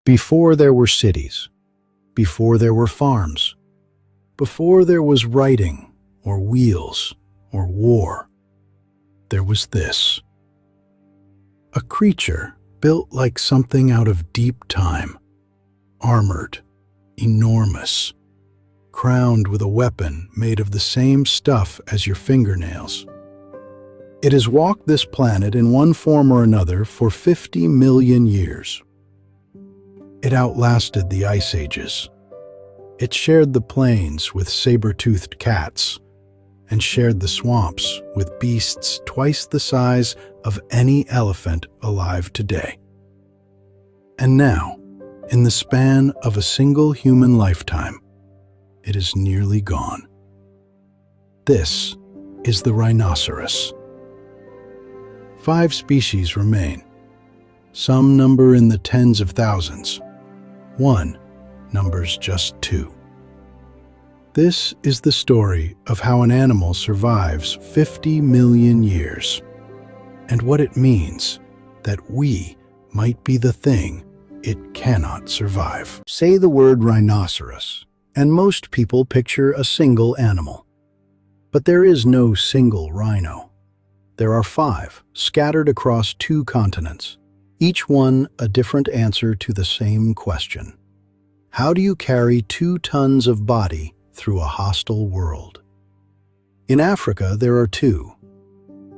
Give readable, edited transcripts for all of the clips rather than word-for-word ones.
Before there were cities, before there were farms, before there was writing or wheels or war, there was this. A creature built like something out of deep time, armored, enormous, crowned with a weapon made of the same stuff as your fingernails. It has walked this planet in one form or another for 50 million years. It outlasted the ice ages. It shared the plains with saber-toothed cats and shared the swamps with beasts twice the size of any elephant alive today. And now, in the span of a single human lifetime, it is nearly gone. This is the rhinoceros. 5 species remain. Some number in the tens of thousands. One numbers just 2. This is the story of how an animal survives 50 million years, and what it means that we might be the thing it cannot survive. Say the word rhinoceros, and most people picture a single animal. But there is no single rhino. There are 5, scattered across 2 continents, each one a different answer to the same question. How do you carry 2 tons of body through a hostile world? In Africa, there are 2.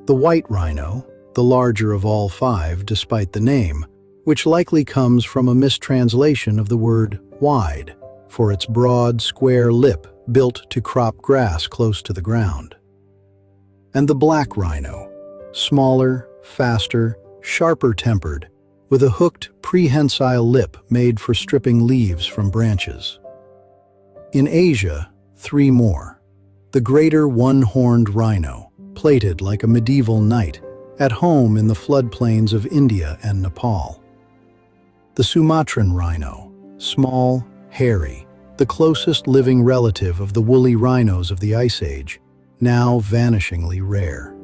The white rhino, the larger of all 5 despite the name, which likely comes from a mistranslation of the word wide, for its broad, square lip built to crop grass close to the ground. And the black rhino, smaller, faster, sharper-tempered, with a hooked, prehensile lip made for stripping leaves from branches. In Asia, 3 more. The greater one-horned rhino, plated like a medieval knight, at home in the floodplains of India and Nepal. The Sumatran rhino, small, hairy, the closest living relative of the woolly rhinos of the Ice Age, now vanishingly rare.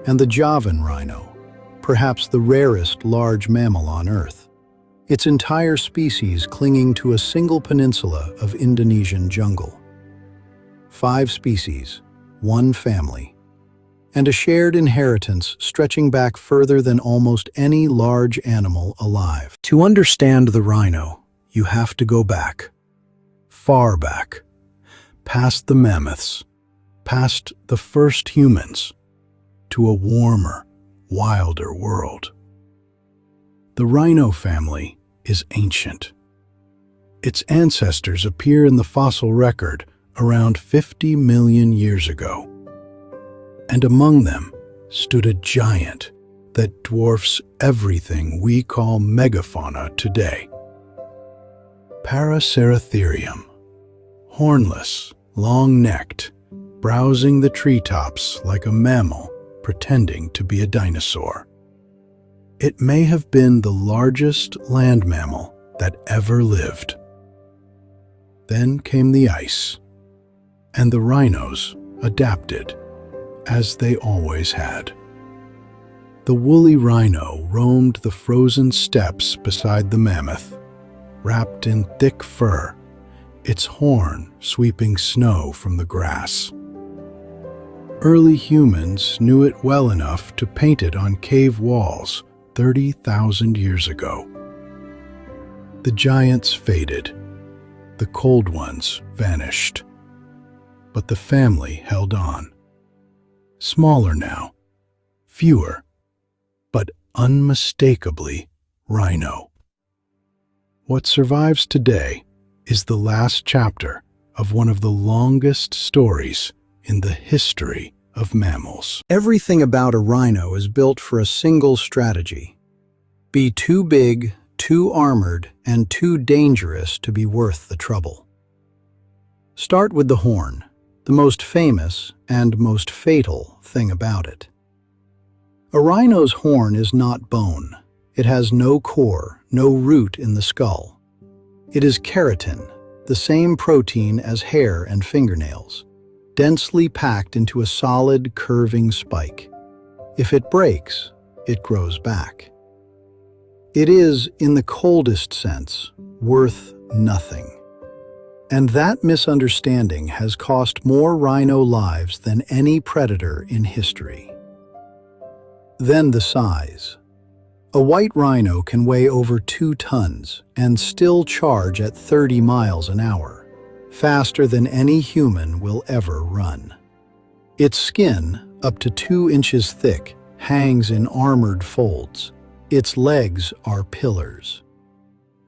And the Javan rhino, perhaps the rarest large mammal on Earth, its entire species clinging to a single peninsula of Indonesian jungle. 5 species, 1 family, and a shared inheritance stretching back further than almost any large animal alive. To understand the rhino, you have to go back, far back, past the mammoths, past the first humans, to a warmer, wilder world. The rhino family is ancient. Its ancestors appear in the fossil record around 50 million years ago. And among them stood a giant that dwarfs everything we call megafauna today. Paraceratherium, hornless, long-necked, browsing the treetops like a mammal pretending to be a dinosaur. It may have been the largest land mammal that ever lived. Then came the ice, and the rhinos adapted, as they always had. The woolly rhino roamed the frozen steppes beside the mammoth, wrapped in thick fur, its horn sweeping snow from the grass. Early humans knew it well enough to paint it on cave walls 30,000 years ago. The giants faded, the cold ones vanished, but the family held on. Smaller now, fewer, but unmistakably rhino. What survives today is the last chapter of one of the longest stories in the history of mammals. Everything about a rhino is built for a single strategy: be too big, too armored, and too dangerous to be worth the trouble. Start with the horn, the most famous and most fatal thing about it. A rhino's horn is not bone. It has no core, no root in the skull. It is keratin, the same protein as hair and fingernails, densely packed into a solid, curving spike. If it breaks, it grows back. It is, in the coldest sense, worth nothing. And that misunderstanding has cost more rhino lives than any predator in history. Then the size. A white rhino can weigh over 2 tons and still charge at 30 miles an hour, faster than any human will ever run. Its skin, up to 2 inches thick, hangs in armored folds. Its legs are pillars.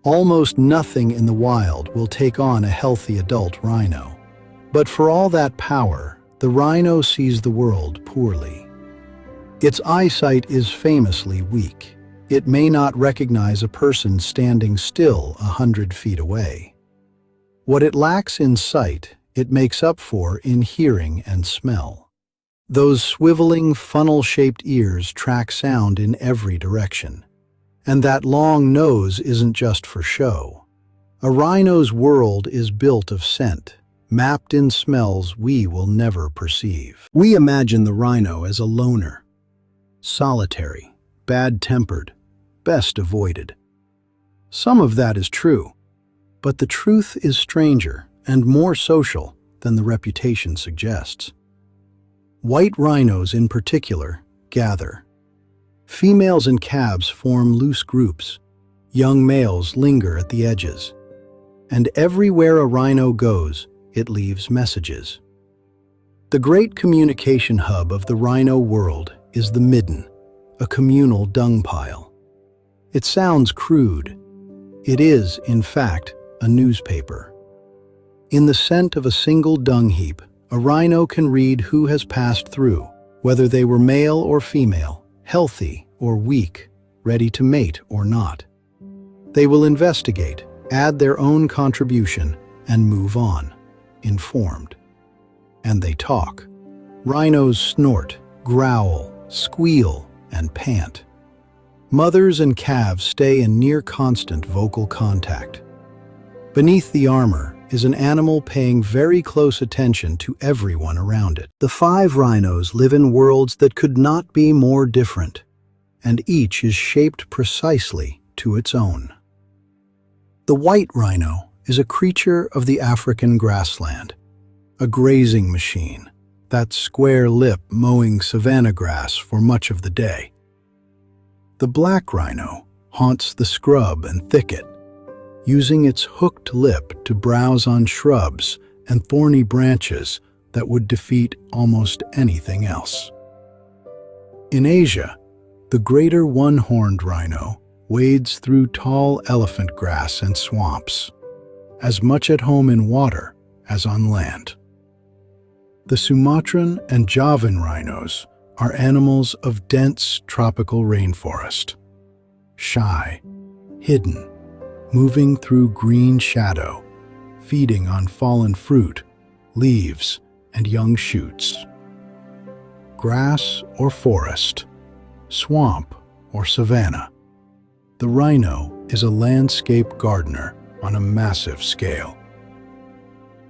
Almost nothing in the wild will take on a healthy adult rhino. But for all that power, the rhino sees the world poorly. Its eyesight is famously weak. It may not recognize a person standing still 100 feet away. What it lacks in sight, it makes up for in hearing and smell. Those swiveling, funnel-shaped ears track sound in every direction. And that long nose isn't just for show. A rhino's world is built of scent, mapped in smells we will never perceive. We imagine the rhino as a loner, solitary, bad-tempered, best avoided. Some of that is true, but the truth is stranger and more social than the reputation suggests. White rhinos in particular gather. Females and calves form loose groups. Young males linger at the edges. And everywhere a rhino goes, it leaves messages. The great communication hub of the rhino world is the midden, a communal dung pile. It sounds crude. It is, in fact, a newspaper. In the scent of a single dung heap, a rhino can read who has passed through, whether they were male or female, healthy or weak, ready to mate or not. They will investigate, add their own contribution, and move on, informed. And they talk. Rhinos snort, growl, squeal, and pant. Mothers and calves stay in near constant vocal contact. Beneath the armor is an animal paying very close attention to everyone around it. The 5 rhinos live in worlds that could not be more different, and each is shaped precisely to its own. The white rhino is a creature of the African grassland, a grazing machine, that square lip mowing savanna grass for much of the day. The black rhino haunts the scrub and thicket, using its hooked lip to browse on shrubs and thorny branches that would defeat almost anything else. In Asia, the greater one-horned rhino wades through tall elephant grass and swamps, as much at home in water as on land. The Sumatran and Javan rhinos are animals of dense tropical rainforest, shy, hidden, moving through green shadow, feeding on fallen fruit, leaves, and young shoots. Grass or forest, swamp or savanna, the rhino is a landscape gardener on a massive scale.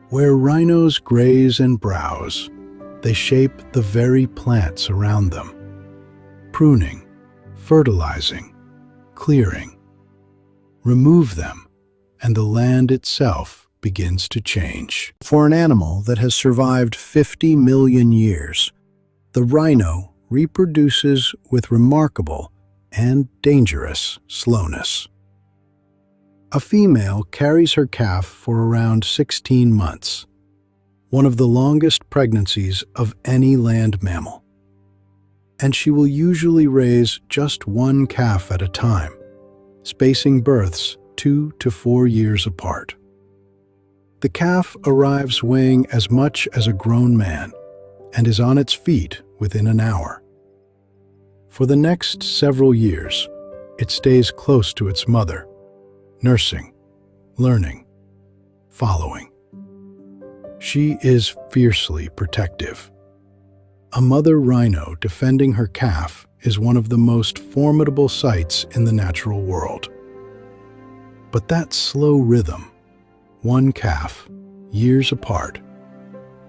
Where rhinos graze and browse, they shape the very plants around them, pruning, fertilizing, clearing. Remove them, and the land itself begins to change. For an animal that has survived 50 million years, the rhino reproduces with remarkable and dangerous slowness. A female carries her calf for around 16 months, one of the longest pregnancies of any land mammal. And she will usually raise just one calf at a time, spacing births 2 to 4 years apart. The calf arrives weighing as much as a grown man and is on its feet within an hour. For the next several years, it stays close to its mother, nursing, learning, following. She is fiercely protective. A mother rhino defending her calf is one of the most formidable sights in the natural world. But that slow rhythm, one calf, years apart,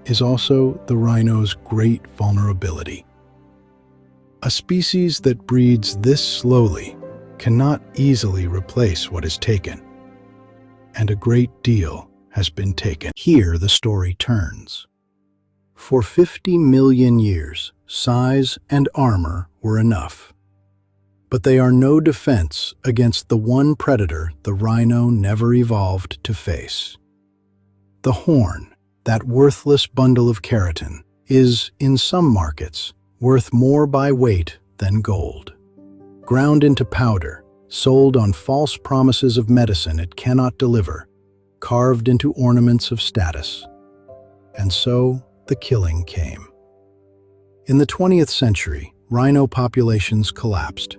is also the rhino's great vulnerability. A species that breeds this slowly cannot easily replace what is taken, and a great deal has been taken. Here the story turns. For 50 million years, size and armor were enough. But they are no defense against the one predator the rhino never evolved to face. The horn, that worthless bundle of keratin, is, in some markets, worth more by weight than gold. Ground into powder, sold on false promises of medicine it cannot deliver, carved into ornaments of status. And so the killing came. In the 20th century, rhino populations collapsed.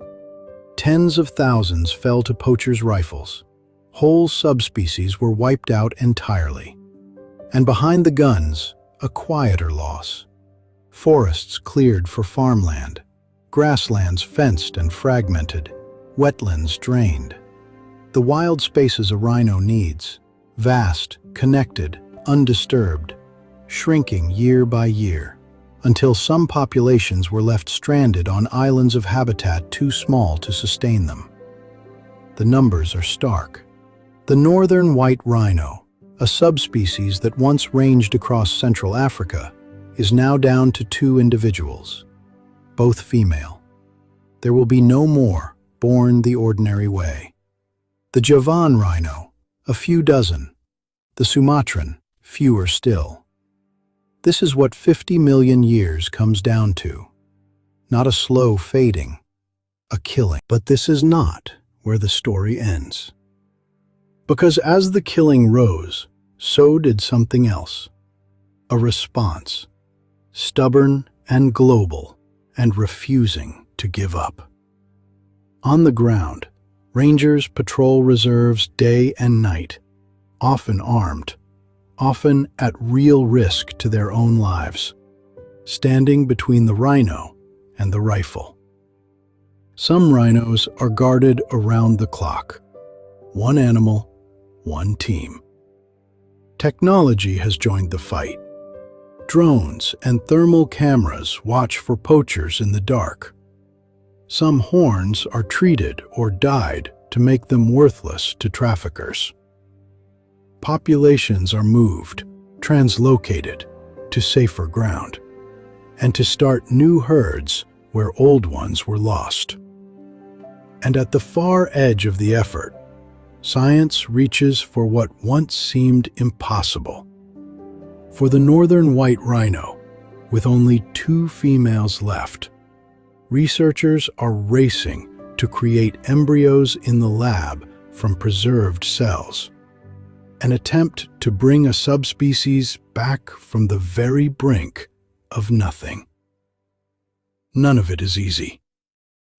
Tens of thousands fell to poachers' rifles. Whole subspecies were wiped out entirely. And behind the guns, a quieter loss. Forests cleared for farmland, grasslands fenced and fragmented, wetlands drained. The wild spaces a rhino needs, vast, connected, undisturbed, shrinking year by year, until some populations were left stranded on islands of habitat too small to sustain them. The numbers are stark. The northern white rhino, a subspecies that once ranged across Central Africa, is now down to 2 individuals, both female. There will be no more born the ordinary way. The Javan rhino, a few dozen. The Sumatran, fewer still. This is what 50 million years comes down to. Not a slow fading, a killing. But this is not where the story ends. Because as the killing rose, so did something else. A response, stubborn and global, and refusing to give up. On the ground, rangers patrol reserves day and night, often armed, often at real risk to their own lives, standing between the rhino and the rifle. Some rhinos are guarded around the clock. One animal, one team. Technology has joined the fight. Drones and thermal cameras watch for poachers in the dark. Some horns are treated or dyed to make them worthless to traffickers. Populations are moved, translocated, to safer ground, and to start new herds where old ones were lost. And at the far edge of the effort, science reaches for what once seemed impossible. For the northern white rhino, with only 2 females left, researchers are racing to create embryos in the lab from preserved cells. An attempt to bring a subspecies back from the very brink of nothing. None of it is easy.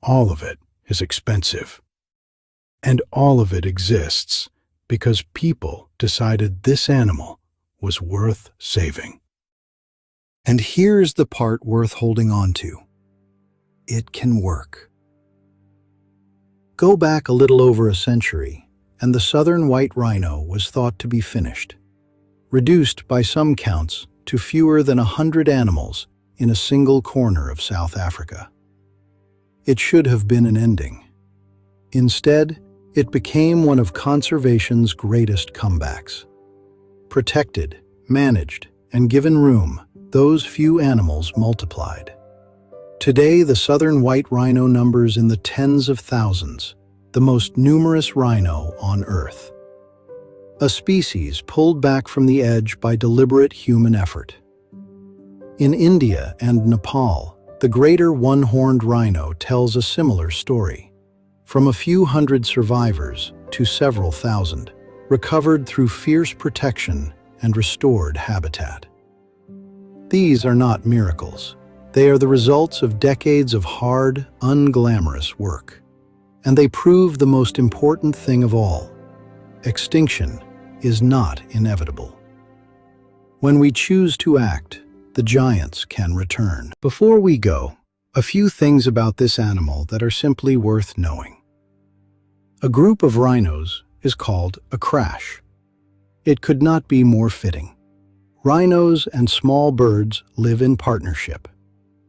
All of it is expensive. And all of it exists because people decided this animal was worth saving. And here's the part worth holding on to. It can work. Go back a little over a century, and the southern white rhino was thought to be finished, reduced by some counts to fewer than 100 animals in a single corner of South Africa. It should have been an ending. Instead, it became one of conservation's greatest comebacks. Protected, managed, and given room, those few animals multiplied. Today, the southern white rhino numbers in the tens of thousands, the most numerous rhino on Earth. A species pulled back from the edge by deliberate human effort. In India and Nepal, the greater one-horned rhino tells a similar story. From a few hundred survivors to several thousand, recovered through fierce protection and restored habitat. These are not miracles. They are the results of decades of hard, unglamorous work. And they prove the most important thing of all. Extinction is not inevitable. When we choose to act, the giants can return. Before we go, a few things about this animal that are simply worth knowing. A group of rhinos is called a crash. It could not be more fitting. Rhinos and small birds live in partnership.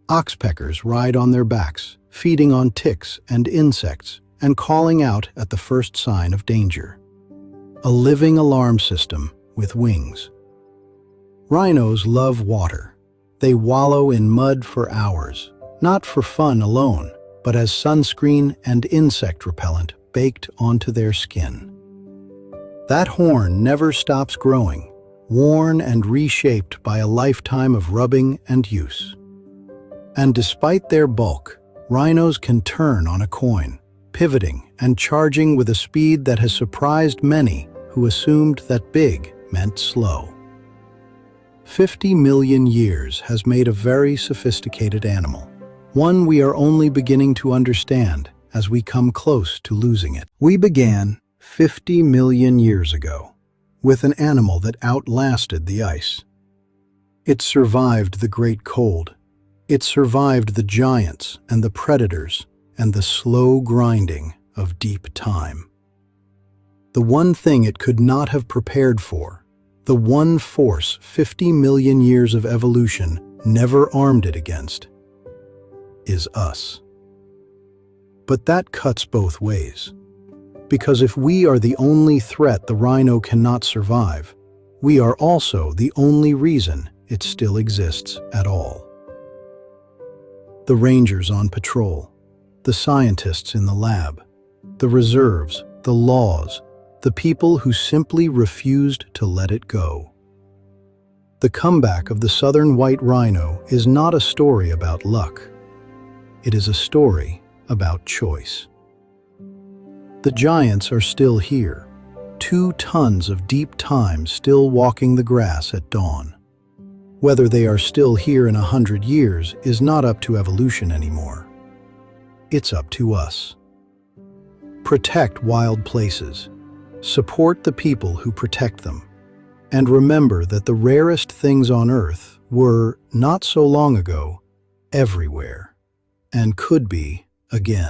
Oxpeckers ride on their backs, feeding on ticks and insects and calling out at the first sign of danger. A living alarm system with wings. Rhinos love water. They wallow in mud for hours, not for fun alone, but as sunscreen and insect repellent baked onto their skin. That horn never stops growing, worn and reshaped by a lifetime of rubbing and use. And despite their bulk, rhinos can turn on a coin, pivoting and charging with a speed that has surprised many who assumed that big meant slow. 50 million years has made a very sophisticated animal, one we are only beginning to understand as we come close to losing it. We began 50 million years ago with an animal that outlasted the ice. It survived the great cold. It survived the giants and the predators and the slow grinding of deep time. The one thing it could not have prepared for, the one force 50 million years of evolution never armed it against, is us. But that cuts both ways. Because if we are the only threat the rhino cannot survive, we are also the only reason it still exists at all. The rangers on patrol, the scientists in the lab, the reserves, the laws, the people who simply refused to let it go. The comeback of the southern white rhino is not a story about luck. It is a story about choice. The giants are still here, 2 tons of deep time still walking the grass at dawn. Whether they are still here in 100 years is not up to evolution anymore. It's up to us. Protect wild places. Support the people who protect them. And remember that the rarest things on Earth were, not so long ago, everywhere, and could be again.